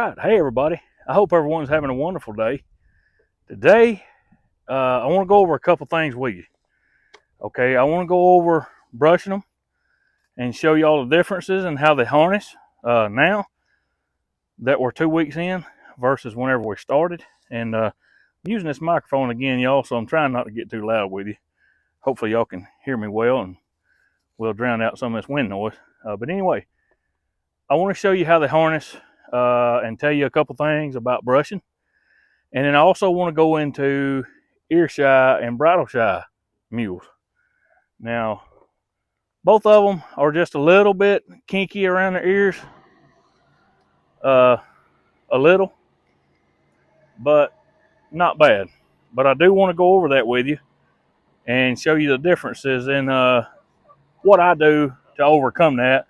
right, hey everybody. I hope everyone's having a wonderful day. Today, I want to go over a couple things with you. Okay, I want to go over brushing them and show you all the differences and how they harness now that we're 2 weeks in versus whenever we started. And I'm using this microphone again, y'all, so I'm trying not to get too loud with you. Hopefully, y'all can hear me well and we'll drown out some of this wind noise. But anyway, I want to show you how they harness and tell you a couple things about brushing. And then I also want to go into ear shy and bridle shy mules. Now, both of them are just a little bit kinky around their ears, a little, but not bad. But I do want to go over that with you and show you the differences in what I do to overcome that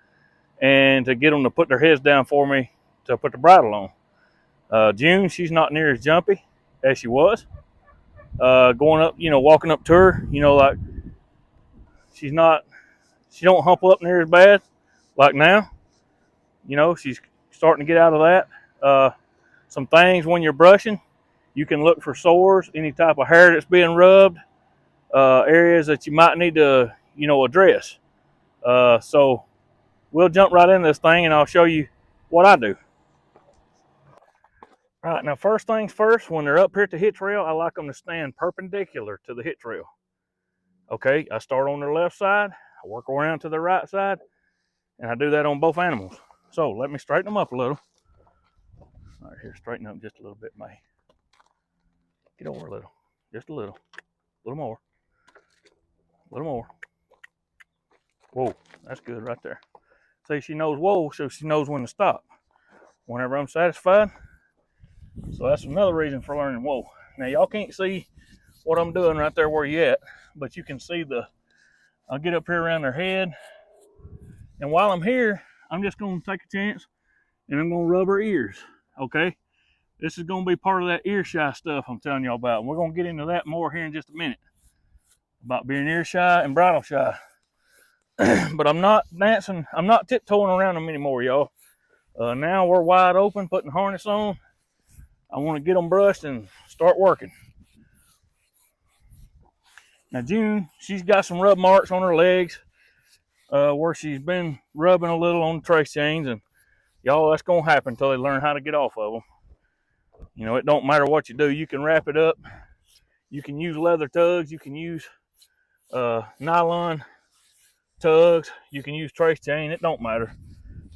and to get them to put their heads down for me to put the bridle on. June, she's not near as jumpy as she was. Going up, walking up to her, like she don't hump up near as bad like now. She's starting to get out of that. Some things when you're brushing, you can look for sores, any type of hair that's being rubbed, areas that you might need to, address. So we'll jump right into this thing and I'll show you what I do. All right, now first things first, when they're up here at the hitch rail, I like them to stand perpendicular to the hitch rail. Okay, I start on their left side, I work around to the right side, and I do that on both animals. So let me straighten them up a little. All right, here, straighten up just a little bit, May. Get over a little, just a little more, a little more. Whoa, that's good right there. See, she knows whoa, so she knows when to stop. Whenever I'm satisfied. So that's another reason for learning whoa. Now y'all can't see what I'm doing right there where you at, but you can see I'll get up here around their head. And while I'm here, I'm just gonna take a chance and I'm gonna rub her ears, okay? This is gonna be part of that ear shy stuff I'm telling y'all about. And we're gonna get into that more here in just a minute. About being ear shy and bridle shy. But I'm not dancing, I'm not tiptoeing around them anymore, y'all. Now we're wide open, putting the harness on. I wanna get them brushed and start working. Now June, she's got some rub marks on her legs where she's been rubbing a little on the trace chains, and y'all, that's gonna happen until they learn how to get off of them. It don't matter what you do. You can wrap it up. You can use leather tugs. You can use nylon tugs. You can use trace chain. It don't matter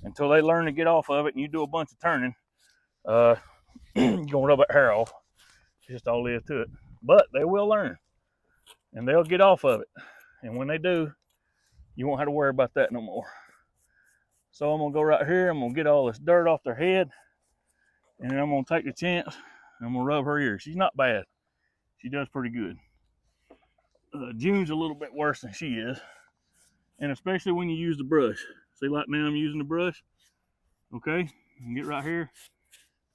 until they learn to get off of it and you do a bunch of turning. You're gonna rub that hair off. It's just all there is to it. But they will learn and they'll get off of it. And when they do, you won't have to worry about that no more. So I'm gonna go right here. I'm gonna get all this dirt off their head, and then I'm gonna take the chance and I'm gonna rub her ear. She's not bad. She does pretty good. June's a little bit worse than she is, and especially when you use the brush. See, like now I'm using the brush. Okay, get right here.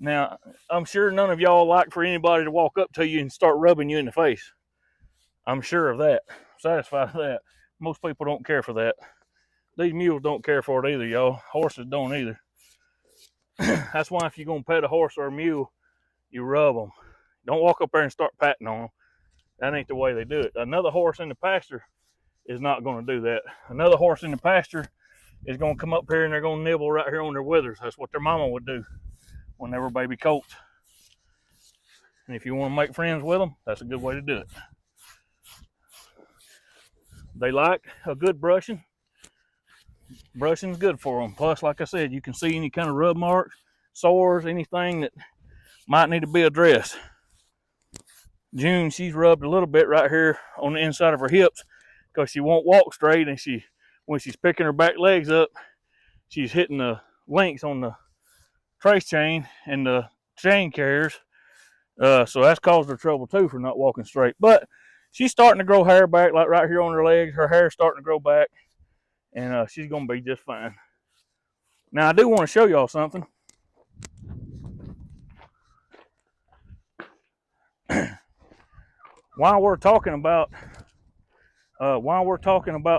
Now, I'm sure none of y'all like for anybody to walk up to you and start rubbing you in the face. I'm sure of that. Satisfied with that. Most people don't care for that. These mules don't care for it either, y'all. Horses don't either. That's why if you're going to pet a horse or a mule, you rub them. Don't walk up there and start patting on them. That ain't the way they do it. Another horse in the pasture is not going to do that. Another horse in the pasture is going to come up here and they're going to nibble right here on their withers. That's what their mama would do when they were baby colts. And if you want to make friends with them, that's a good way to do it. They like a good brushing. Brushing is good for them. Plus, like I said, you can see any kind of rub marks, sores, anything that might need to be addressed. June, she's rubbed a little bit right here on the inside of her hips because she won't walk straight, and when she's picking her back legs up, she's hitting the links on the trace chain and the chain carriers. So that's caused her trouble too for not walking straight. But she's starting to grow hair back, like right here on her legs. Her hair's starting to grow back, and she's going to be just fine. Now, I do want to show y'all something. While we're talking about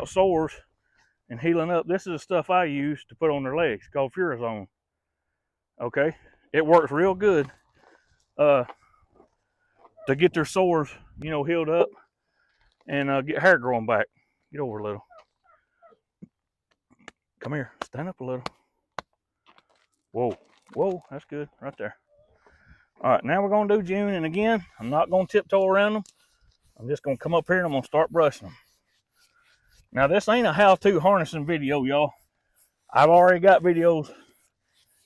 sores and healing up, this is the stuff I use to put on their legs, called Furazone. Okay, it works real good to get their sores, you know, healed up and get hair growing back. Get over a little. Come here. Stand up a little. Whoa. Whoa. That's good right there. All right. Now we're going to do June. And again, I'm not going to tiptoe around them. I'm just going to come up here and I'm going to start brushing them. Now, this ain't a how-to harnessing video, y'all. I've already got videos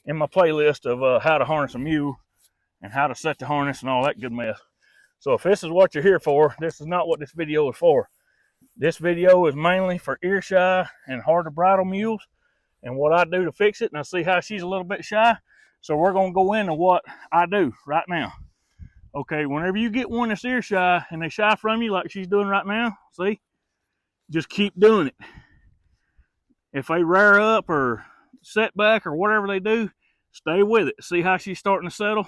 in my playlist of how to harness a mule and how to set the harness and all that good mess. So if this is what you're here for, this is not what this video is for. This video is mainly for ear shy and hard to bridle mules and what I do to fix it. And I see how she's a little bit shy. So we're going to go into what I do right now. Okay, whenever you get one that's ear shy and they shy from you like she's doing right now, see? Just keep doing it. If they rear up or set back or whatever they do, stay with it. See how she's starting to settle?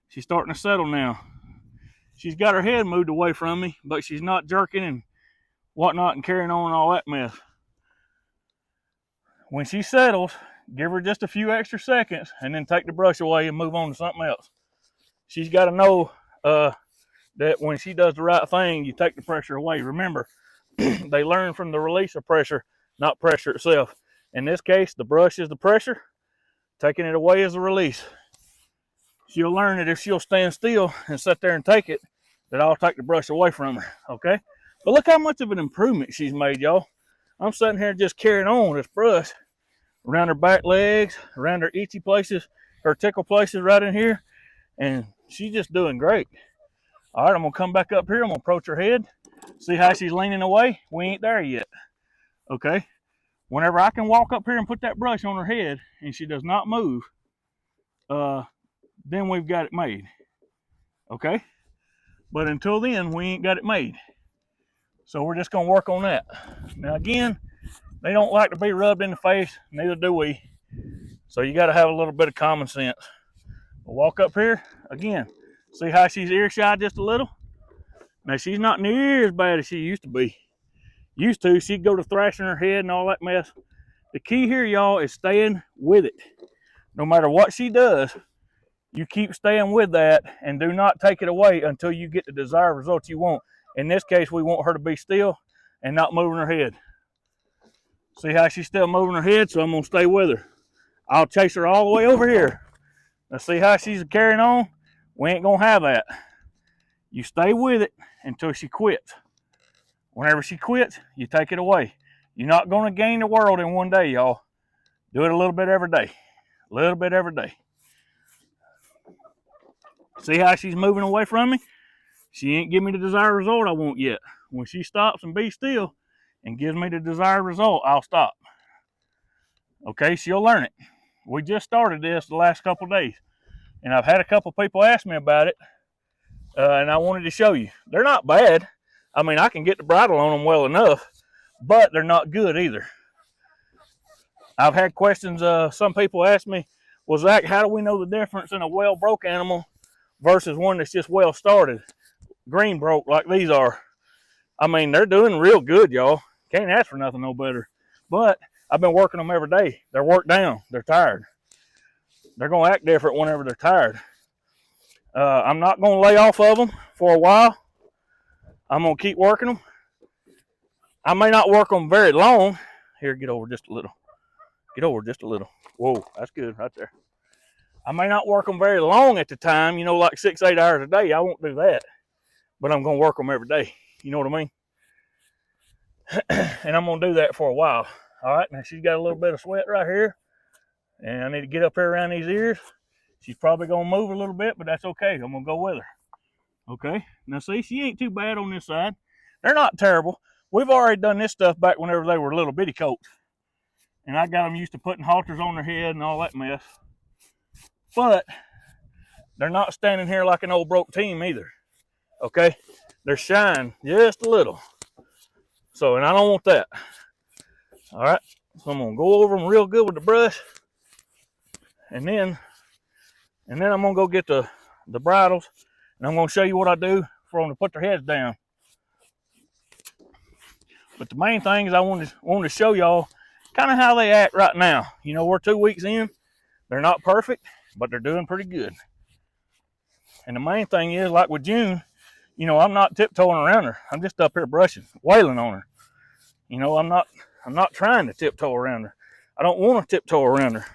She's starting to settle now. She's got her head moved away from me, but she's not jerking and whatnot and carrying on and all that mess. When she settles, give her just a few extra seconds and then take the brush away and move on to something else. She's got to know that when she does the right thing, you take the pressure away. Remember, they learn from the release of pressure, not pressure itself. In this case, the brush is the pressure. Taking it away is the release. She'll learn that if she'll stand still and sit there and take it, that I'll take the brush away from her, okay? But look how much of an improvement she's made, y'all. I'm sitting here just carrying on this brush around her back legs, around her itchy places, her tickle places right in here, and she's just doing great. All right, I'm gonna come back up here. I'm gonna approach her head, see how she's leaning away. We ain't there yet, okay? Whenever I can walk up here and put that brush on her head and she does not move, then we've got it made, okay? But until then, we ain't got it made. So we're just gonna work on that. Now again, they don't like to be rubbed in the face, neither do we. So you gotta have a little bit of common sense. We'll walk up here, again, see how she's ear shy just a little? Now she's not near as bad as she used to be. Used to, she'd go to thrashing her head and all that mess. The key here, y'all, is staying with it. No matter what she does, you keep staying with that and do not take it away until you get the desired result you want. In this case, we want her to be still and not moving her head. See how she's still moving her head, so I'm going to stay with her. I'll chase her all the way over here. Now see how she's carrying on? We ain't going to have that. You stay with it until she quits. Whenever she quits, you take it away. You're not going to gain the world in one day, y'all. Do it a little bit every day. A little bit every day. See how she's moving away from me? She ain't giving me the desired result I want yet. When she stops and be still and gives me the desired result, I'll stop. Okay, she'll learn it. We just started this the last couple of days. And I've had a couple people ask me about it. And I wanted to show you. They're not bad. I mean, I can get the bridle on them well enough. But they're not good either. I've had questions. Some people ask me, well, Zach, how do we know the difference in a well-broke animal versus one that's just well started, green broke like these are? I mean, they're doing real good, y'all. Can't ask for nothing no better. But I've been working them every day. They're worked down. They're tired. They're going to act different whenever they're tired. I'm not going to lay off of them for a while. I'm going to keep working them. I may not work them very long. Here, get over just a little. Get over just a little. Whoa, that's good right there. I may not work them very long at the time, you know, like 6-8 hours a day. I won't do that. But I'm going to work them every day. You know what I mean? And I'm going to do that for a while. All right, now she's got a little bit of sweat right here. And I need to get up here around these ears. She's probably going to move a little bit, but that's okay. I'm going to go with her. Okay, now see, she ain't too bad on this side. They're not terrible. We've already done this stuff back whenever they were little bitty colts. And I got them used to putting halters on their head and all that mess. But they're not standing here like an old broke team either. Okay? They're shying just a little. So, and I don't want that. All right? So I'm going to go over them real good with the brush. And then I'm going to go get the bridles. And I'm going to show you what I do for them to put their heads down. But the main thing is I wanted to show y'all kind of how they act right now. You know, we're 2 weeks in. They're not perfect. but they're doing pretty good. And the main thing is, like with June, you know, I'm not tiptoeing around her. I'm just up here brushing, wailing on her. You know, I'm not trying to tiptoe around her. I don't want to tiptoe around her.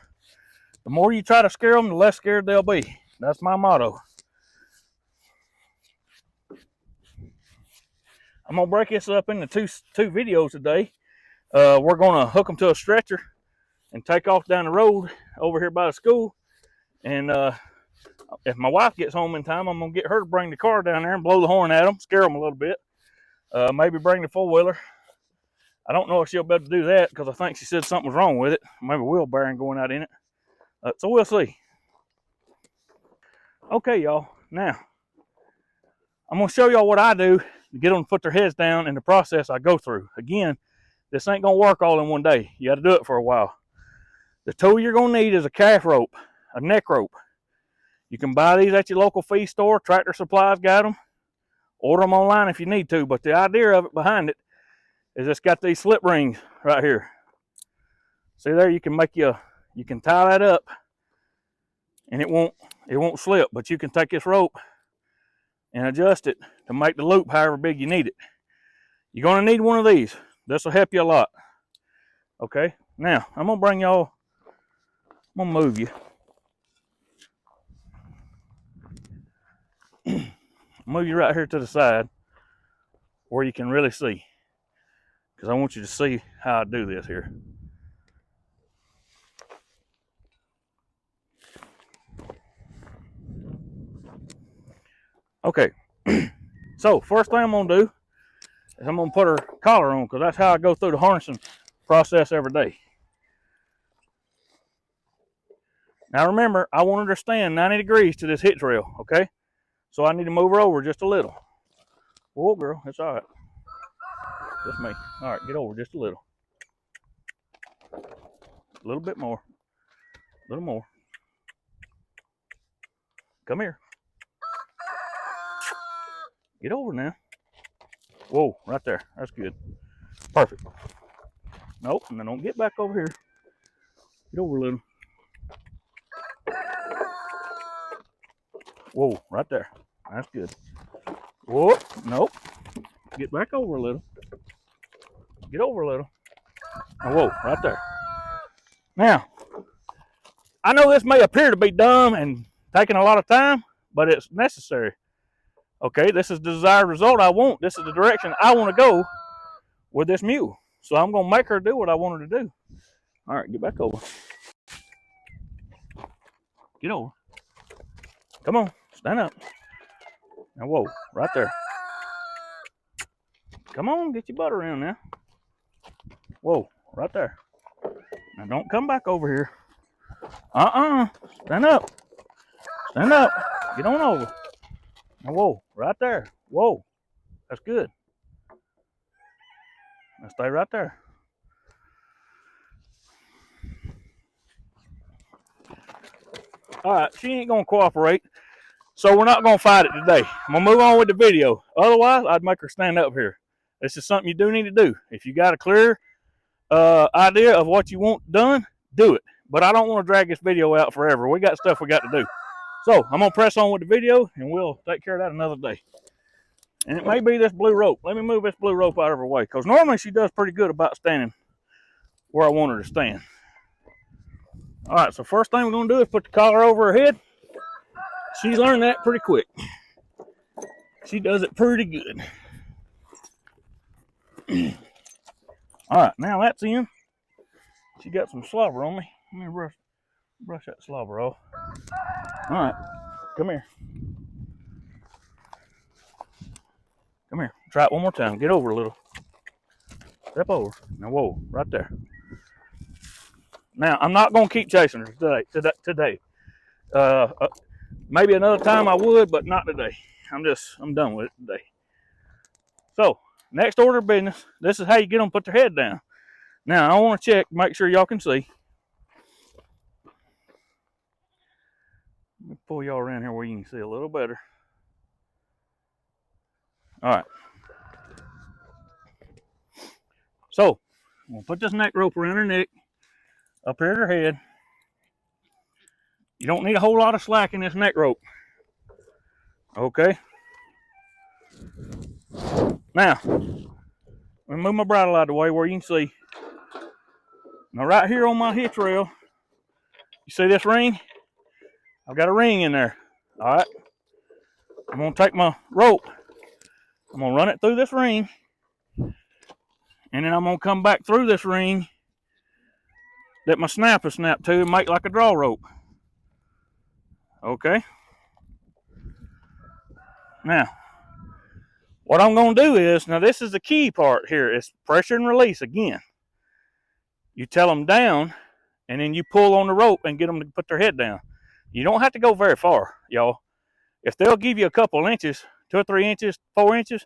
The more you try to scare them, the less scared they'll be. That's my motto. I'm gonna break this up into two videos today. We're gonna hook them to a stretcher and take off down the road over here by the school. And if my wife gets home in time, I'm gonna get her to bring the car down there and blow the horn at them, scare them a little bit. Maybe bring the four-wheeler. I don't know if she'll be able to do that because I think she said something was wrong with it. Maybe wheel bearing going out in it. So we'll see. Okay, y'all. Now, I'm going to show y'all what I do to get them to put their heads down in the process I go through. Again, this ain't going to work all in one day. You got to do it for a while. The tool you're going to need is a calf rope, a neck rope. You can buy these at your local feed store. Tractor Supply's got them. Order them online if you need to. But the idea of it behind it is it's got these slip rings right here. See there, you can you can tie that up and it won't slip, but you can take this rope and adjust it to make the loop however big you need it. You're going to need one of these. This will help you a lot. Okay, now I'm going to move you. Move you right here to the side where you can really see, because I want you to see how I do this here. Okay, so first thing I'm going to do is I'm going to put her collar on, because that's how I go through the harnessing process every day. Now remember, I want her to stand 90 degrees to this hitch rail, okay? So I need to move her over just a little. Whoa, girl, it's all right. Just me. All right, get over just a little. A little bit more. A little more. Come here. Get over now. Whoa, right there. That's good. Perfect. Nope, and then don't get back over here. Get over a little. Whoa, right there. That's good. Whoa, nope. Get back over a little. Get over a little. Oh, whoa, right there. Now, I know this may appear to be dumb and taking a lot of time, but it's necessary. Okay, this is the desired result I want. This is the direction I want to go with this mule. So I'm going to make her do what I want her to do. All right, get back over. Get over. Come on, stand up. Now, whoa, right there. Come on, get your butt around now. Whoa, right there. Now, don't come back over here. Stand up. Stand up. Get on over. Now, whoa, right there. Whoa, that's good. Now, stay right there. All right, she ain't going to cooperate, so we're not going to fight it today. I'm going to move on with the video. Otherwise, I'd make her stand up here. This is something you do need to do. If you got a clear idea of what you want done, do it. But I don't want to drag this video out forever. We got stuff we got to do. So I'm going to press on with the video, and we'll take care of that another day. And it may be this blue rope. Let me move this blue rope out of her way, because normally she does pretty good about standing where I want her to stand. All right, so first thing we're going to do is put the collar over her head. She's learned that pretty quick. She does it pretty good. All right, now that's in. She got some slobber on me. Let me brush that slobber off. All right, come here. Come here. Try it one more time. Get over a little. Step over. Now, whoa, right there. Now, I'm not going to keep chasing her today. Maybe another time I would, but not today. I'm done with it today. So, next order of business, this is how you get them to put their head down. Now, I want to check, make sure y'all can see. Let me pull y'all around here where you can see a little better. All right. So, I'm going to put this neck rope around her neck, up here at her head. You don't need a whole lot of slack in this neck rope. Okay. Now, let me move my bridle out of the way where you can see. Now right here on my hitch rail, you see this ring? I've got a ring in there. All right. I'm gonna take my rope. I'm gonna run it through this ring. And then I'm gonna come back through this ring that my snap is snapped to and make like a draw rope. Okay. Now, what I'm gonna do is, now this is the key part here, is pressure and release again. You tell them down, and then you pull on the rope and get them to put their head down. You don't have to go very far, y'all. If they'll give you a couple inches, 2 or 3 inches, 4 inches,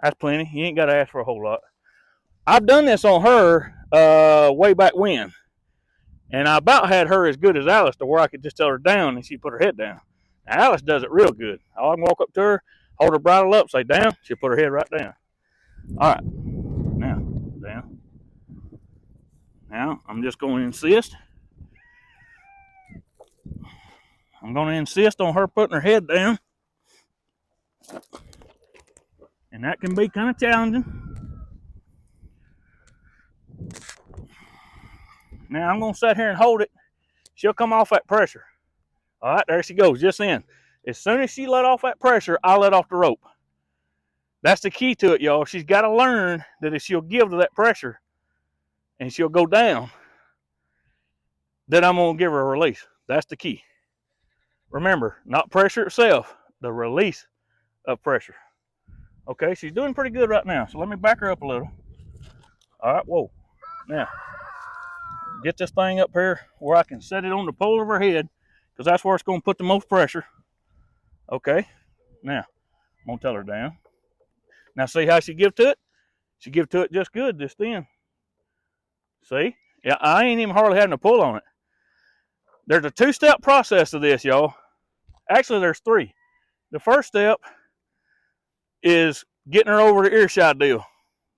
that's plenty. You ain't got to ask for a whole lot. I've done this on her way back when, and I about had her as good as Alice to where I could just tell her down and she put her head down. Now, Alice does it real good. I can walk up to her, hold her bridle up, say down, she'll put her head right down. All right, now, down. Now, I'm just going to insist. I'm going to insist on her putting her head down. And that can be kind of challenging. Now, I'm going to sit here and hold it. She'll come off that pressure. All right, there she goes, just in. As soon as she let off that pressure, I let off the rope. That's the key to it, y'all. She's got to learn that if she'll give to that pressure and she'll go down, then I'm going to give her a release. That's the key. Remember, not pressure itself, the release of pressure. Okay, she's doing pretty good right now. So let me back her up a little. All right, whoa. Now, get this thing up here where I can set it on the pole of her head, because that's where it's going to put the most pressure. Okay, now, I'm going to tell her down. Now, see how she give to it? She give to it just good just then. See? Yeah, I ain't even hardly having to pull on it. There's a 2-step process to this, y'all. Actually, there's 3. The first step is getting her over the earshot deal.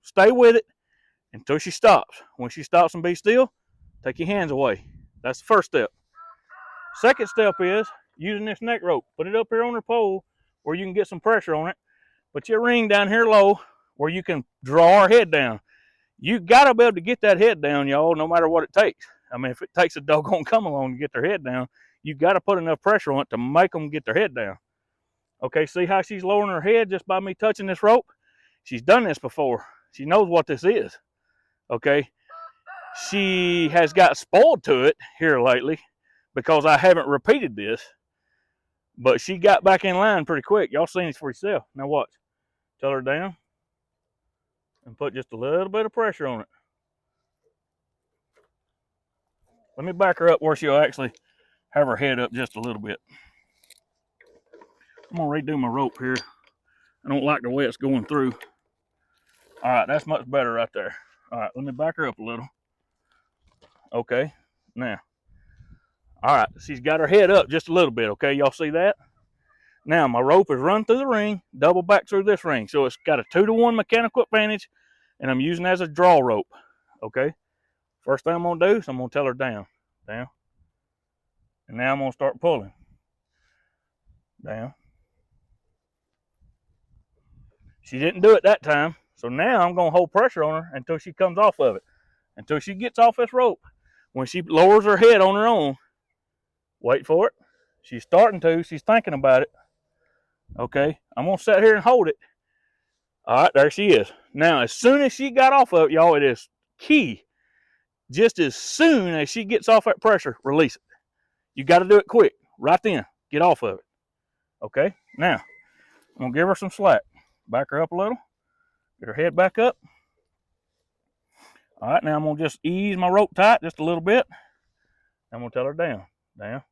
Stay with it until she stops. When she stops and be still, take your hands away. That's the first step. Second step is using this neck rope. Put it up here on her pole where you can get some pressure on it. Put your ring down here low where you can draw her head down. You got to be able to get that head down, y'all, no matter what it takes. I mean, if it takes a doggone come along to get their head down, you got to put enough pressure on it to make them get their head down. Okay, see how she's lowering her head just by me touching this rope? She's done this before. She knows what this is. Okay, she has got spoiled to it here lately because I haven't repeated this, but she got back in line pretty quick. Y'all seen this for yourself. Now watch. Tell her down and put just a little bit of pressure on it. Let me back her up where she'll actually have her head up just a little bit. I'm gonna redo my rope here. I don't like the way it's going through. All right, that's much better right there. All right, let me back her up a little. Okay, now. All right, she's got her head up just a little bit, okay? Y'all see that? Now, my rope is run through the ring, double back through this ring. So it's got a 2-to-1 mechanical advantage, and I'm using it as a draw rope, okay? First thing I'm gonna do is I'm gonna tell her down, down. And now I'm gonna start pulling, down. She didn't do it that time, so now I'm gonna hold pressure on her until she comes off of it. Until she gets off this rope. When she lowers her head on her own, wait for it. She's starting to, she's thinking about it. Okay, I'm gonna sit here and hold it. All right, there she is. Now, as soon as she got off of it, y'all, it is key. Just as soon as she gets off that pressure, release it. You got to do it quick, right then. Get off of it. Okay, now, I'm gonna give her some slack. Back her up a little. Get her head back up. All right, now I'm gonna just ease my rope tight just a little bit. I'm gonna tell her down, down.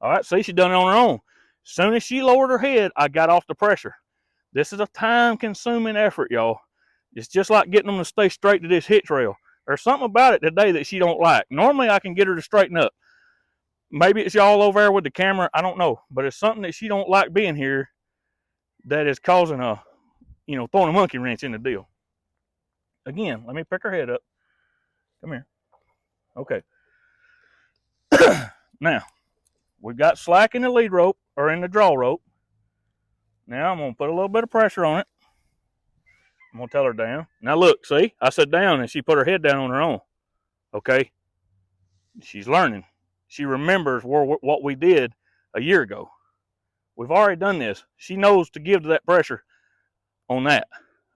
All right, see, she done it on her own. As soon as she lowered her head, I got off the pressure. This is a time-consuming effort, y'all. It's just like getting them to stay straight to this hitch rail. There's something about it today that she don't like. Normally, I can get her to straighten up. Maybe it's y'all over there with the camera. I don't know. But it's something that she don't like being here that is causing a, throwing a monkey wrench in the deal. Again, let me pick her head up. Come here. Okay. Now, we've got slack in the lead rope or in the draw rope. Now I'm gonna put a little bit of pressure on it. I'm gonna tell her down. Now look, see, I said down and she put her head down on her own. Okay, she's learning. She remembers what we did a year ago. We've already done this. She knows to give to that pressure on that.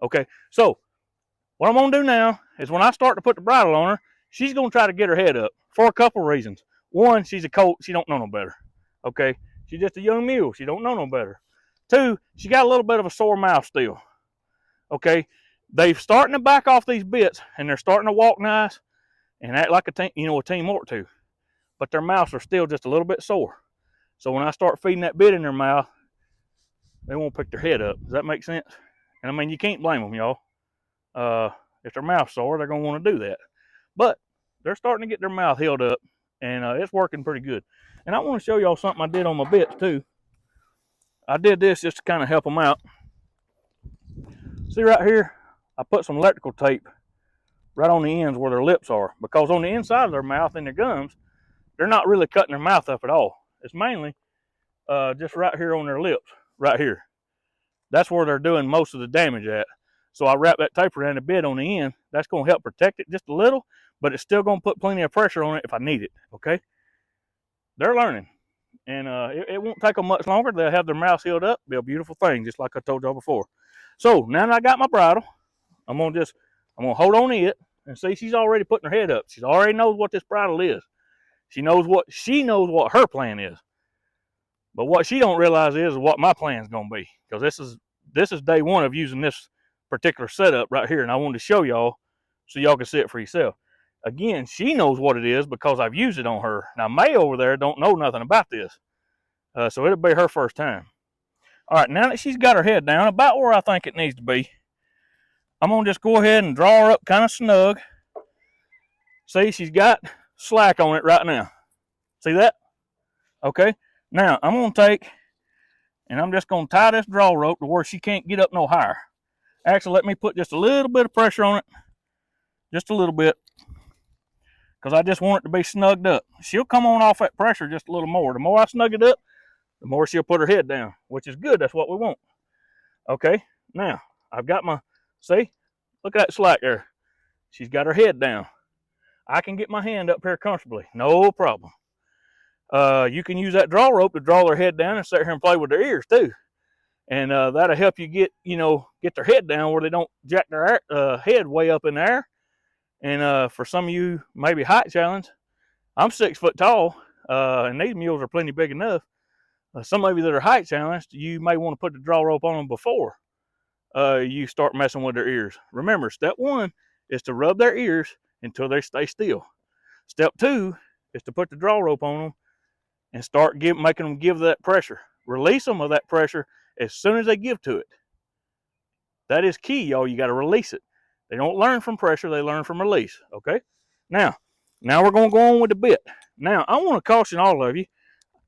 Okay, so what I'm gonna do now is when I start to put the bridle on her, she's gonna try to get her head up for a couple of reasons. One, she's a colt. She don't know no better. Okay, she's just a young mule. She don't know no better. Two, she got a little bit of a sore mouth still. Okay, they're starting to back off these bits and they're starting to walk nice and act like a team, a team ought to. But their mouths are still just a little bit sore. So when I start feeding that bit in their mouth, they won't pick their head up. Does that make sense? And I mean, you can't blame them, y'all. If their mouth's sore, they're going to want to do that. But they're starting to get their mouth healed up, and it's working pretty good. And I want to show y'all something I did on my bits, too. I did this just to kind of help them out. See right here, I put some electrical tape right on the ends where their lips are, because on the inside of their mouth and their gums, they're not really cutting their mouth up at all. It's mainly just right here on their lips, right here. That's where they're doing most of the damage at. So I wrap that tape around a bit on the end. That's going to help protect it just a little, but it's still going to put plenty of pressure on it if I need it, okay? They're learning, and it won't take them much longer. They'll have their mouths healed up. Be a beautiful thing, just like I told y'all before. So now that I got my bridle, I'm gonna hold on to it and see. She's already putting her head up. She already knows what this bridle is. She knows what her plan is. But what she don't realize is what my plan is gonna be, because this is day one of using this particular setup right here, and I wanted to show y'all so y'all can see it for yourself. Again, she knows what it is because I've used it on her. Now May over there don't know nothing about this, so it'll be her first time. All right, now that she's got her head down about where I think it needs to be, I'm gonna just go ahead and draw her up kind of snug. See, she's got slack on it right now. See that? Okay. Now I'm gonna take and I'm just gonna tie this draw rope to where she can't get up no higher. Actually, let me put just a little bit of pressure on it, just a little bit, because I just want it to be snugged up. She'll come on off that pressure just a little more. The more I snug it up, the more she'll put her head down, which is good. That's what we want. Okay, now I've got my, see, look at that slack there. She's got her head down. I can get my hand up here comfortably, no problem. You can use that draw rope to draw their head down and sit here and play with their ears too. And that'll help you get their head down where they don't jack their head way up in the air. And for some of you, maybe height challenge, I'm 6 foot tall, and these mules are plenty big enough. Some of you that are height challenged, you may want to put the draw rope on them before you start messing with their ears. Remember, step one is to rub their ears until they stay still. Step two is to put the draw rope on them and start making them give that pressure. Release them of that pressure as soon as they give to it. That is key, y'all. You got to release it. They don't learn from pressure, they learn from release. Okay? Now we're going to go on with the bit. Now, I want to caution all of you.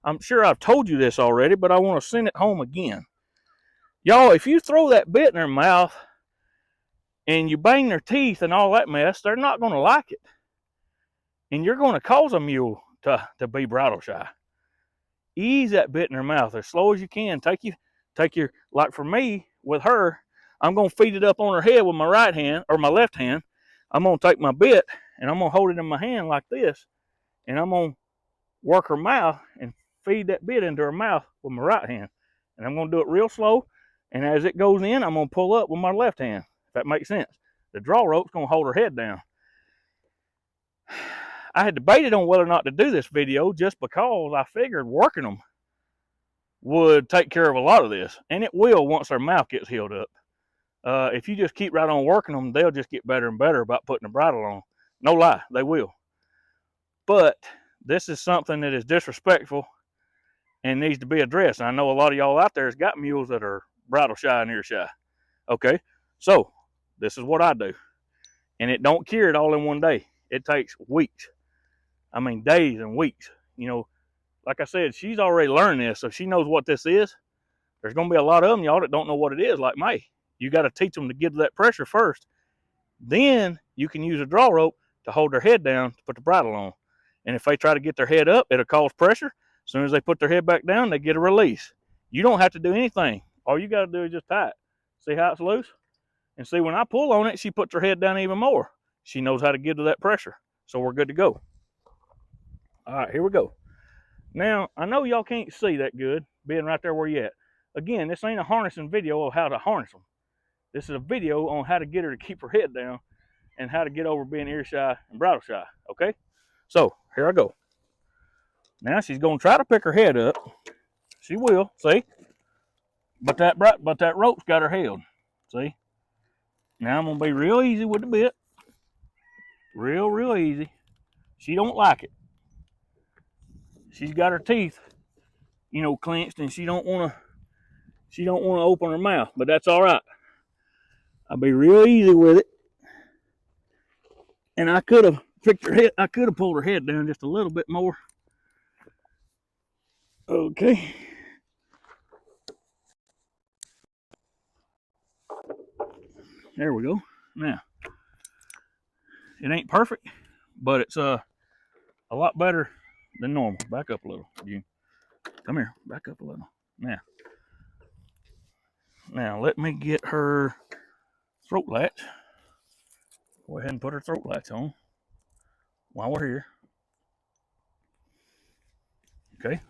I'm sure I've told you this already, but I want to send it home again. Y'all, if you throw that bit in their mouth and you bang their teeth and all that mess, they're not going to like it. And you're going to cause a mule to be bridle shy. Ease that bit in their mouth as slow as you can. Take your, like for me, with her, I'm going to feed it up on her head with my right hand, or my left hand. I'm going to take my bit, and I'm going to hold it in my hand like this, and I'm going to work her mouth and feed that bit into her mouth with my right hand. And I'm going to do it real slow, and as it goes in, I'm going to pull up with my left hand, if that makes sense. The draw rope's going to hold her head down. I had debated on whether or not to do this video just because I figured working them would take care of a lot of this, and it will once their mouth gets healed up. If you just keep right on working them, they'll just get better and better about putting a bridle on. No lie, they will. But this is something that is disrespectful and needs to be addressed. And I know a lot of y'all out there has got mules that are bridle shy and ear shy. Okay, so this is what I do. And it don't cure it all in one day. It takes weeks. I mean, days and weeks. Like I said, she's already learned this, so she knows what this is. There's going to be a lot of them, y'all, that don't know what it is, like me. You got to teach them to give that pressure first. Then you can use a draw rope to hold their head down to put the bridle on. And if they try to get their head up, it'll cause pressure. As soon as they put their head back down, they get a release. You don't have to do anything. All you got to do is just tie it. See how it's loose? And see, when I pull on it, she puts her head down even more. She knows how to get to that pressure. So we're good to go. All right, here we go. Now, I know y'all can't see that good, being right there where you at. Again, this ain't a harnessing video of how to harness them. This is a video on how to get her to keep her head down and how to get over being ear shy and bridle shy, okay? So, here I go. Now, she's going to try to pick her head up. She will, see? But that rope's got her held, see? Now, I'm going to be real easy with the bit. Real easy. She don't like it. She's got her teeth, you know, clenched, and she don't want to open her mouth, but that's all right. I'll be real easy with it. And I could have picked her head, I could have pulled her head down just a little bit more. Okay. There we go. Now, it ain't perfect, but it's a lot better than normal. Back up a little. You come here. Back up a little. Now let me get her throat latch. Go ahead and put her throat latch on while we're here. Okay.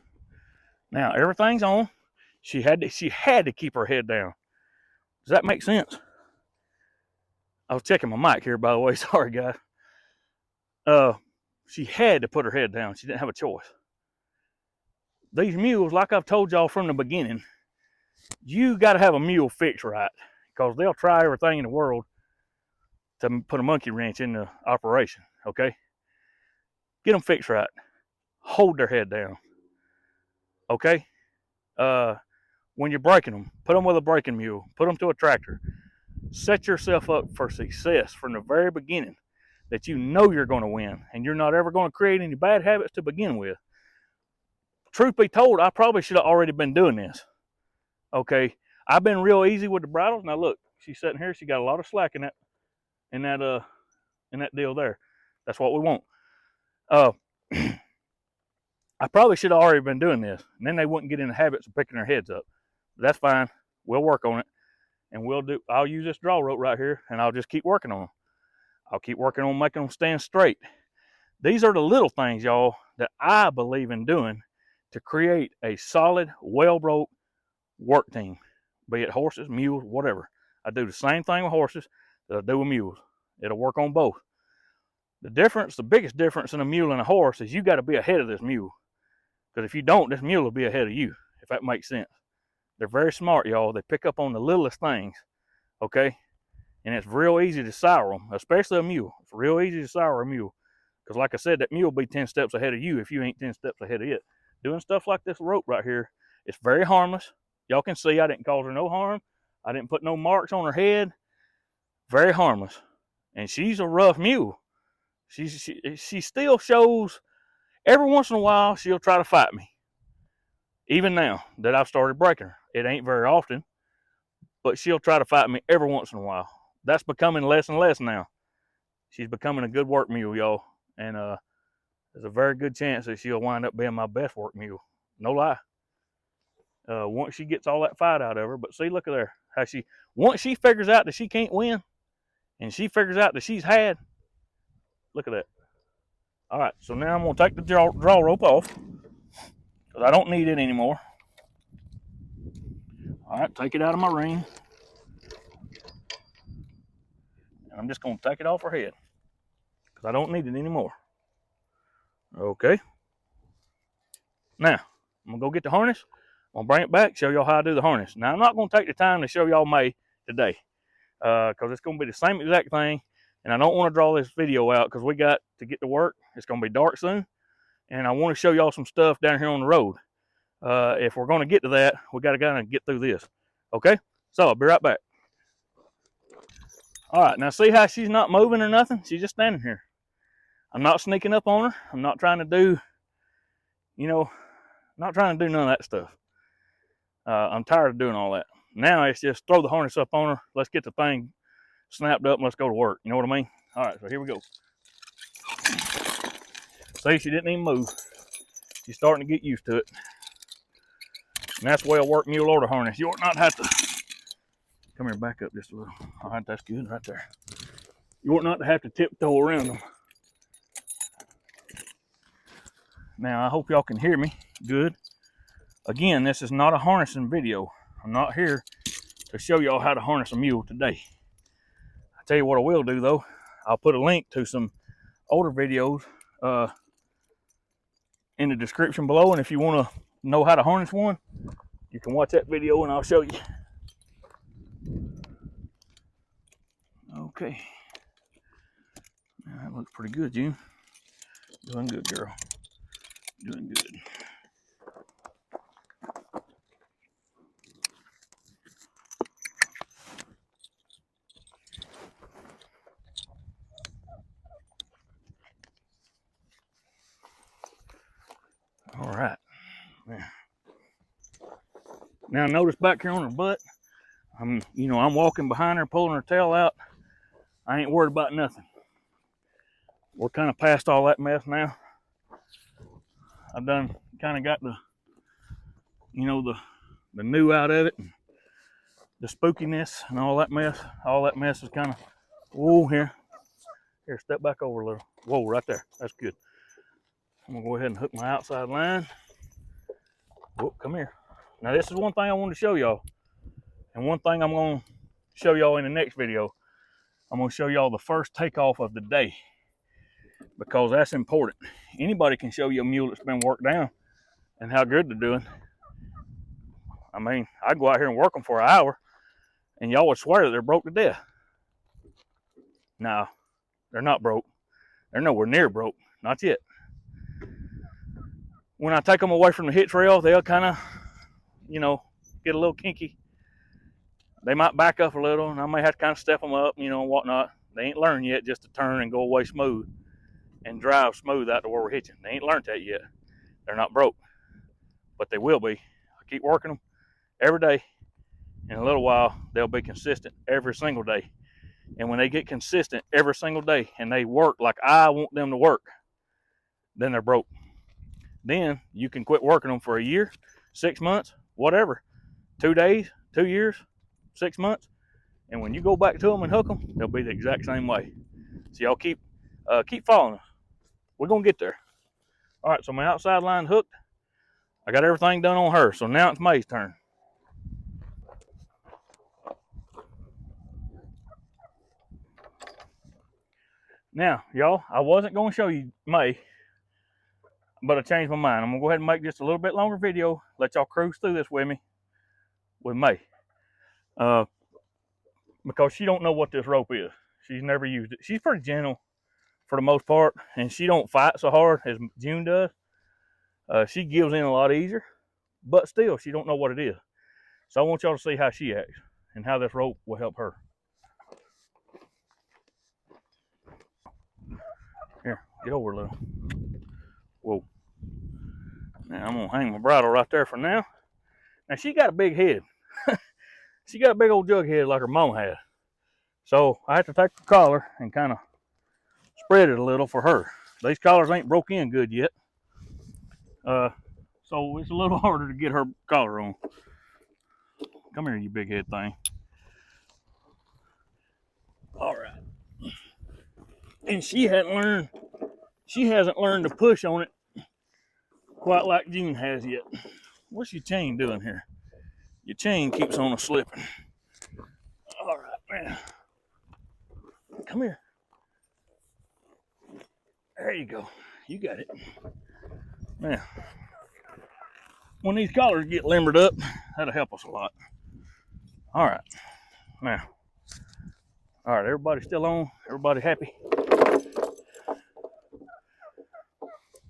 Now everything's on. She had to keep her head down. Does that make sense? I was checking my mic here, by the way. Sorry, guys. She had to put her head down. She didn't have a choice. These mules, like I've told y'all from the beginning, you got to have a mule fixed right, because they'll try everything in the world to put a monkey wrench in the operation, okay? Get them fixed right. Hold their head down, okay? When you're breaking them, put them with a breaking mule. Put them to a tractor. Set yourself up for success from the very beginning, that you know you're going to win, and you're not ever going to create any bad habits to begin with. Truth be told, I probably should have already been doing this. Okay, I've been real easy with the bridles. Now look, she's sitting here. She got a lot of slack in that deal there. That's what we want. I probably should have already been doing this, and then they wouldn't get in the habits of picking their heads up. But that's fine. We'll work on it, and I'll use this draw rope right here, and I'll just keep working on them. I'll keep working on making them stand straight. These are the little things, y'all, that I believe in doing to create a solid, well-broke work team, be it horses, mules, whatever. I do the same thing with horses that I do with mules. It'll work on both. The biggest difference in a mule and a horse is you got to be ahead of this mule. Because if you don't, this mule will be ahead of you, if that makes sense. They're very smart, y'all. They pick up on the littlest things, okay? And it's real easy to sire them, especially a mule. It's real easy to sire a mule. Because like I said, that mule will be 10 steps ahead of you if you ain't 10 steps ahead of it. Doing stuff like this rope right here, it's very harmless. Y'all can see I didn't cause her no harm. I didn't put no marks on her head. Very harmless. And she's a rough mule. She still shows, every once in a while, she'll try to fight me. Even now that I've started breaking her. It ain't very often, but she'll try to fight me every once in a while. That's becoming less and less now. She's becoming a good work mule, y'all. And there's a very good chance that she'll wind up being my best work mule. No lie. Once she gets all that fight out of her. But see, look at her. Once she figures out that she can't win, and she figures out that she's had, look at that. All right, so now I'm going to take the draw rope off, because I don't need it anymore. All right, take it out of my ring. And I'm just going to take it off her head, because I don't need it anymore. Okay. Now, I'm going to go get the harness. I'm going to bring it back, show y'all how I do the harness. Now, I'm not going to take the time to show y'all May today, because it's going to be the same exact thing, and I don't want to draw this video out because we got to get to work. It's going to be dark soon, and I want to show y'all some stuff down here on the road. If we're going to get to that, we got to kind of get through this. Okay? So, I'll be right back. All right, now see how she's not moving or nothing? She's just standing here. I'm not sneaking up on her. I'm not trying to do, not trying to do none of that stuff. I'm tired of doing all that. Now it's just throw the harness up on her. Let's get the thing snapped up and let's go to work. You know what I mean? All right, so here we go. See, she didn't even move. She's starting to get used to it. And that's the way I work mule order harness. You ought not have to, come here, back up just a little. All right, that's good right there. You ought not to have to tiptoe around them. Now, I hope y'all can hear me good. Again, this is not a harnessing video. I'm not here to show y'all how to harness a mule today. I tell you what I will do though. I'll put a link to some older videos in the description below, and if you want to know how to harness one, you can watch that video and I'll show you. Okay. That looks pretty good, June. Doing good, girl. Doing good. All right. Now notice back here on her butt, I'm walking behind her, pulling her tail out. I ain't worried about nothing. We're kind of past all that mess now. I've done kind of got the new out of it, and the spookiness and all that mess. All that mess is kind of, whoa, here, step back over a little. Whoa, right there, that's good. I'm gonna go ahead and hook my outside line. Whoa, come here. Now this is one thing I want to show y'all, and one thing I'm gonna show y'all in the next video. I'm gonna show y'all the first takeoff of the day, because that's important. Anybody can show you a mule that's been worked down and how good they're doing. I mean, I go out here and work them for an hour, and y'all would swear that they're broke to death. No, they're not broke. They're nowhere near broke, not yet. When I take them away from the hitch rail, they'll kind of, get a little kinky. They might back up a little, and I may have to kind of step them up, and whatnot. They ain't learned yet just to turn and go away smooth and drive smooth out to where we're hitching. They ain't learned that yet. They're not broke, but they will be. I keep working them every day. In a little while, they'll be consistent every single day. And when they get consistent every single day and they work like I want them to work, then they're broke. Then you can quit working them for a year, 6 months, whatever, 2 days, 2 years, 6 months. And when you go back to them and hook them, they'll be the exact same way. So y'all keep following us. We're going to get there. All right, so my outside line hooked. I got everything done on her. So now it's May's turn. Now, y'all, I wasn't going to show you May, but I changed my mind. I'm going to go ahead and make just a little bit longer video. Let y'all cruise through this with me, with May. Because she don't know what this rope is. She's never used it. She's pretty gentle for the most part, and she don't fight so hard as June does. She gives in a lot easier, but still, she don't know what it is. So I want y'all to see how she acts and how this rope will help her. Here, get over a little. Whoa. Now I'm gonna hang my bridle right there for now. Now she got a big head. She got a big old jug head like her mom had. So I have to take the collar and kind of spread it a little for her. These collars ain't broke in good yet. So it's a little harder to get her collar on. Come here, you big head thing. All right. And she hasn't learned to push on it quite like June has yet. What's your chain doing here? Your chain keeps on slipping. All right, man. Come here. There you go. You got it. Now, when these collars get limbered up, that'll help us a lot. All right. Now, all right, everybody still on? Everybody happy?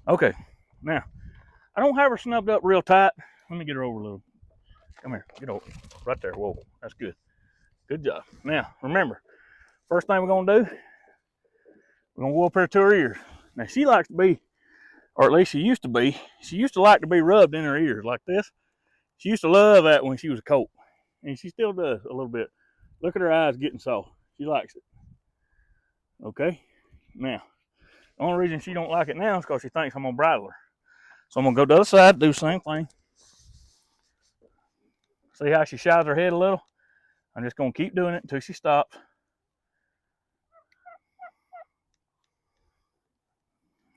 Okay. Now, I don't have her snubbed up real tight. Let me get her over a little. Come here. Get over. Right there. Whoa. That's good. Good job. Now, remember, first thing we're going to do, we're going to go up here to her ears. Now, she likes to be, or at least she used to like to be rubbed in her ears like this. She used to love that when she was a colt. And she still does a little bit. Look at her eyes getting soft. She likes it. Okay? Now, the only reason she don't like it now is because she thinks I'm going to bridle her. So I'm gonna go to the other side, do the same thing. See how she shies her head a little? I'm just gonna keep doing it until she stops.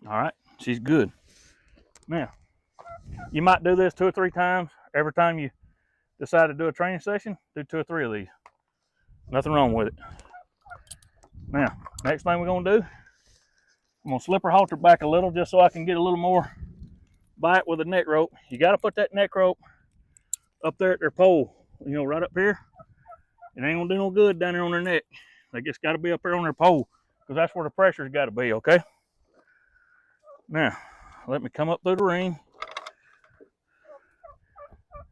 All right, she's good. Now, you might do this 2 or 3 times. Every time you decide to do a training session, do 2 or 3 of these. Nothing wrong with it. Now, next thing we're gonna do, I'm gonna slip her halter back a little just so I can get a little more bite with the neck rope. You gotta put that neck rope up there at their pole, you know, right up here. It ain't gonna do no good down there on their neck. They just gotta be up there on their pole because that's where the pressure's gotta be, okay? Now, let me come up through the ring.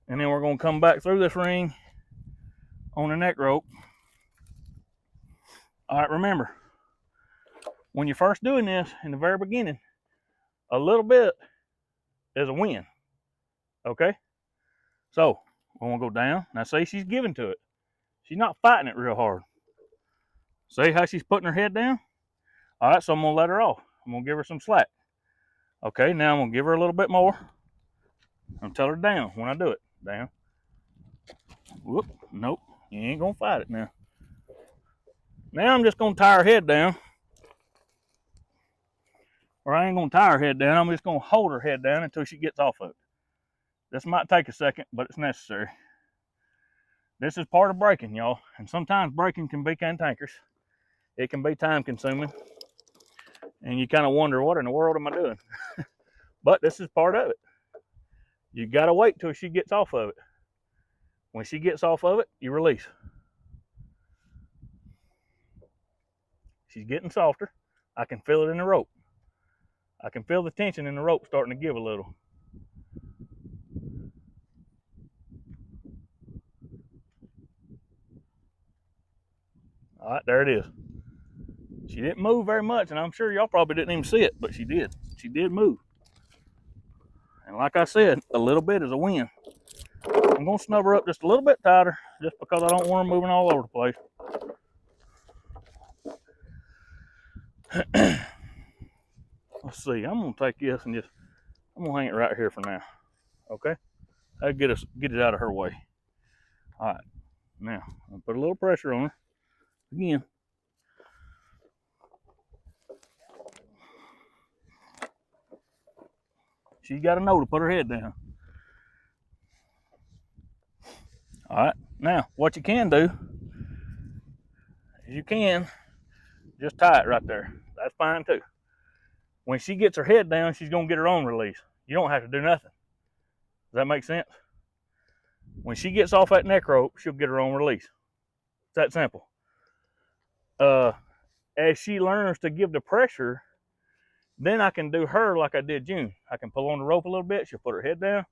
And then we're gonna come back through this ring on the neck rope. All right, remember, when you're first doing this in the very beginning, a little bit is a win, okay? So, we're gonna go down. Now, say she's giving to it. She's not fighting it real hard. See how she's putting her head down? All right, so I'm gonna let her off. I'm gonna give her some slack. Okay, now I'm gonna give her a little bit more. And tell her down when I do it. Down. Whoop, nope, you ain't gonna fight it now. Now I'm just gonna tie her head down. Or I ain't gonna tie her head down, I'm just gonna hold her head down until she gets off of it. This might take a second, but it's necessary. This is part of breaking, y'all. And sometimes breaking can be cantankerous. It can be time consuming. And you kind of wonder, what in the world am I doing? But this is part of it. You gotta wait till she gets off of it. When she gets off of it, you release. She's getting softer. I can feel it in the rope. I can feel the tension in the rope starting to give a little. All right, there it is. She didn't move very much, and I'm sure y'all probably didn't even see it, but she did. She did move. And like I said, a little bit is a win. I'm going to snub her up just a little bit tighter, just because I don't want her moving all over the place. Let's see, I'm going to take this and I'm going to hang it right here for now. Okay? That'll get it out of her way. All right. Now, I'll put a little pressure on her. Again. She's got to know to put her head down. All right. Now, what you can do is you can just tie it right there. That's fine too. When she gets her head down, she's going to get her own release. You don't have to do nothing. Does that make sense? When she gets off that neck rope, she'll get her own release. It's that simple. As she learns to give the pressure, then I can do her like I did June. I can pull on the rope a little bit. She'll put her head down.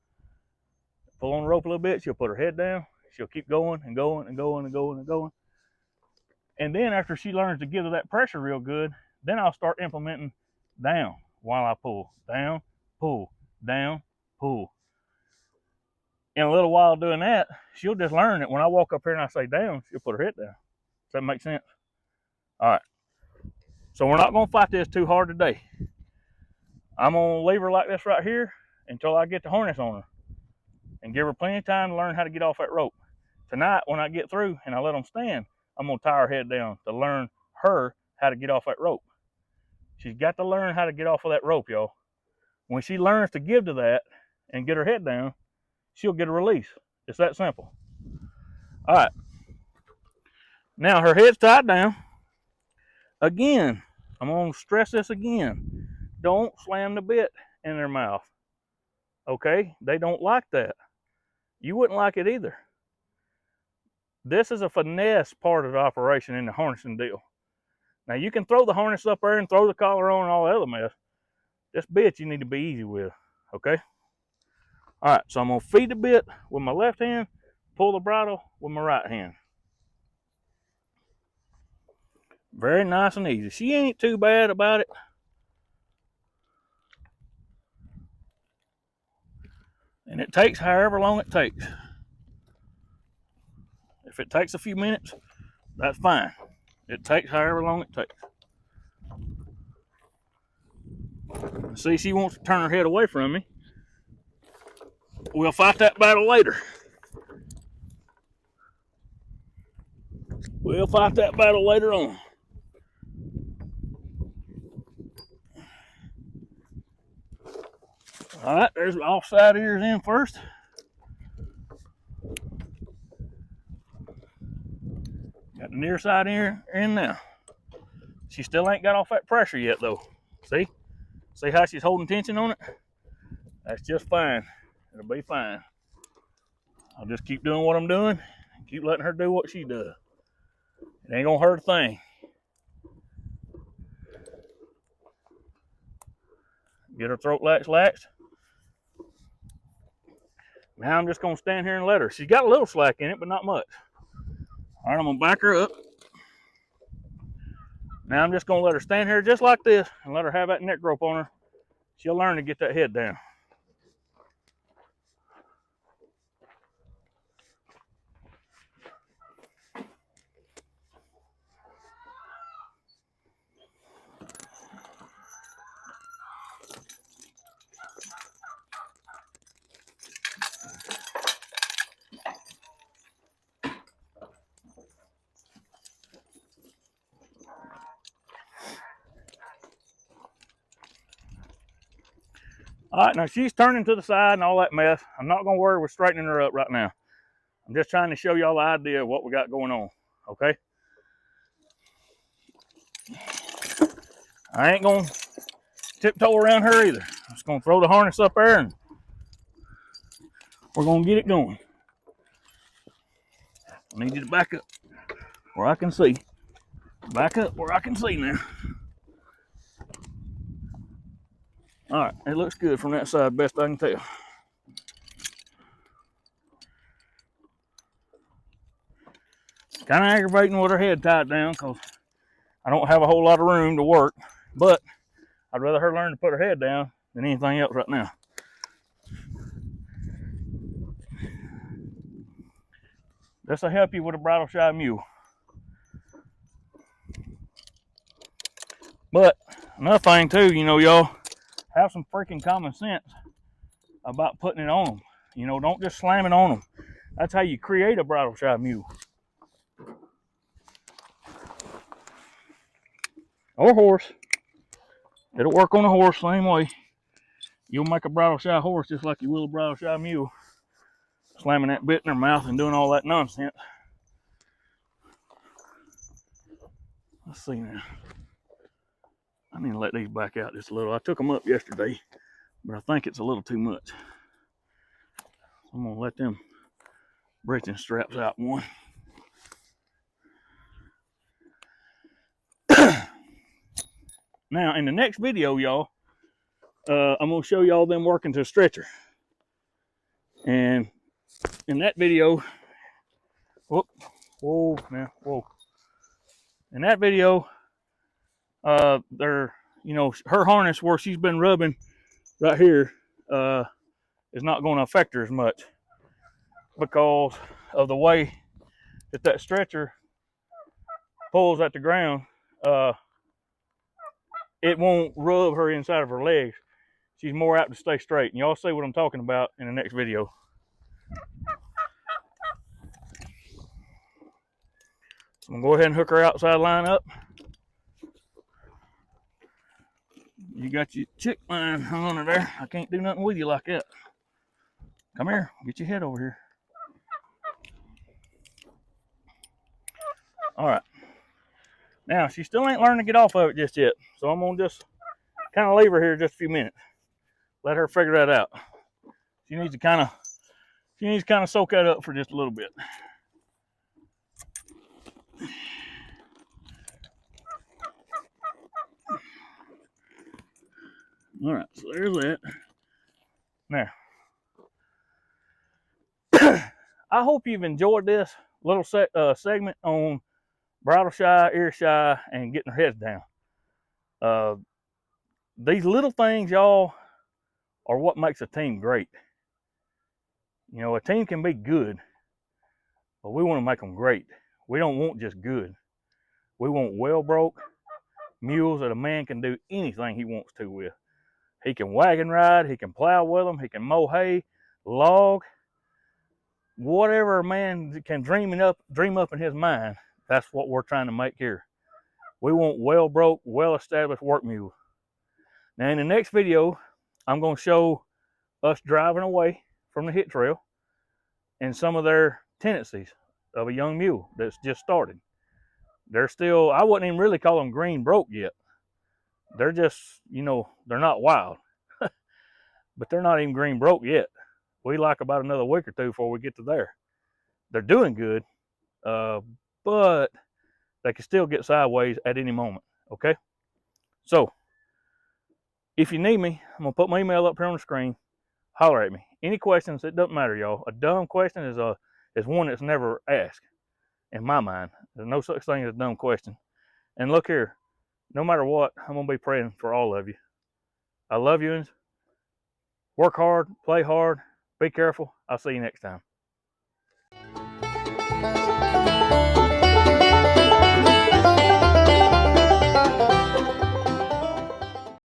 Pull on the rope a little bit. She'll put her head down. She'll keep going and going and going and going and going. And then after she learns to give her that pressure real good, then I'll start implementing down while I pull. Down, pull, down, pull. In a little while doing that, she'll just learn that when I walk up here and I say down, she'll put her head down. Does that make sense? All right. So we're not going to fight this too hard today. I'm going to leave her like this right here until I get the harness on her and give her plenty of time to learn how to get off that rope. Tonight, when I get through and I let them stand, I'm going to tie her head down to learn her how to get off that rope. She's got to learn how to get off of that rope, y'all. When she learns to give to that and get her head down, she'll get a release. It's that simple. All right. Now her head's tied down. Again, I'm going to stress this again. Don't slam the bit in their mouth. Okay? They don't like that. You wouldn't like it either. This is a finesse part of the operation in the harnessing deal. Now you can throw the harness up there and throw the collar on and all the other mess. This bit you need to be easy with. Okay? All right, so I'm going to feed the bit with my left hand, pull the bridle with my right hand. Very nice and easy. She ain't too bad about it. And it takes however long it takes. If it takes a few minutes, that's fine. It takes however long it takes. See, she wants to turn her head away from me. We'll fight that battle later. We'll fight that battle later on. All right, there's the offside ears in first. Got the near side ear in now. She still ain't got off that pressure yet, though. See? See how she's holding tension on it? That's just fine. It'll be fine. I'll just keep doing what I'm doing and keep letting her do what she does. It ain't gonna hurt a thing. Get her throat laxed. Now I'm just gonna stand here and let her. She's got a little slack in it, but not much. All right, I'm gonna back her up. Now I'm just gonna let her stand here just like this and let her have that neck rope on her. She'll learn to get that head down. All right, now she's turning to the side and all that mess. I'm not gonna worry with straightening her up right now. I'm just trying to show y'all the idea of what we got going on, okay? I ain't gonna tiptoe around her either. I'm just gonna throw the harness up there and we're gonna get it going. I need you to back up where I can see. Back up where I can see now. All right, it looks good from that side, best I can tell. Kind of aggravating with her head tied down because I don't have a whole lot of room to work, but I'd rather her learn to put her head down than anything else right now. This will help you with a bridle shy mule. But another thing too, you know, y'all, have some freaking common sense about putting it on them. You know, don't just slam it on them. That's how you create a bridle shy mule. Or horse. It'll work on a horse same way. You'll make a bridle shy horse just like you will a bridle shy mule. Slamming that bit in their mouth and doing all that nonsense. Let's see now. I need to let these back out just a little. I took them up yesterday, but I think it's a little too much. So I'm gonna let them breeching straps out one. Now in the next video, y'all, I'm gonna show y'all them working to a stretcher. And in that video, whoa. In that video, they're, you know, her harness where she's been rubbing right here is not going to affect her as much because of the way that stretcher pulls at the ground. It won't rub her inside of her legs. She's more apt to stay straight. And y'all see what I'm talking about in the next video. So I'm going to go ahead and hook her outside line up. You got your chick line hung on her there. I can't do nothing with you like that. Come here, get your head over here. All right. Now, she still ain't learning to get off of it just yet. So I'm going to just kind of leave her here just a few minutes. Let her figure that out. She needs to kind of soak that up for just a little bit. All right, so there's that. Now, I hope you've enjoyed this little segment on bridle shy, ear shy, and getting their heads down. These little things, y'all, are what makes a team great. You know, a team can be good, but we want to make them great. We don't want just good. We want well broke mules that a man can do anything he wants to with. He can wagon ride, he can plow with them, he can mow hay. log, whatever a man can dream up in his mind. That's what we're trying to make here. We want well-broke, well-established work mules. Now in the next video, I'm going to show us driving away from the hit trail and some of their tendencies of a young mule that's just started. They're still, I wouldn't even really call them green broke yet. They're just, they're not wild, but they're not even green broke yet. We like about another week or two before we get to there. They're doing good, but they can still get sideways at any moment, okay? So, if you need me, I'm going to put my email up here on the screen. Holler at me. Any questions, it doesn't matter, y'all. A dumb question is one that's never asked, in my mind. There's no such thing as a dumb question. And look here, no matter what, I'm going to be praying for all of you. I love you. Work hard, play hard, be careful. I'll see you next time.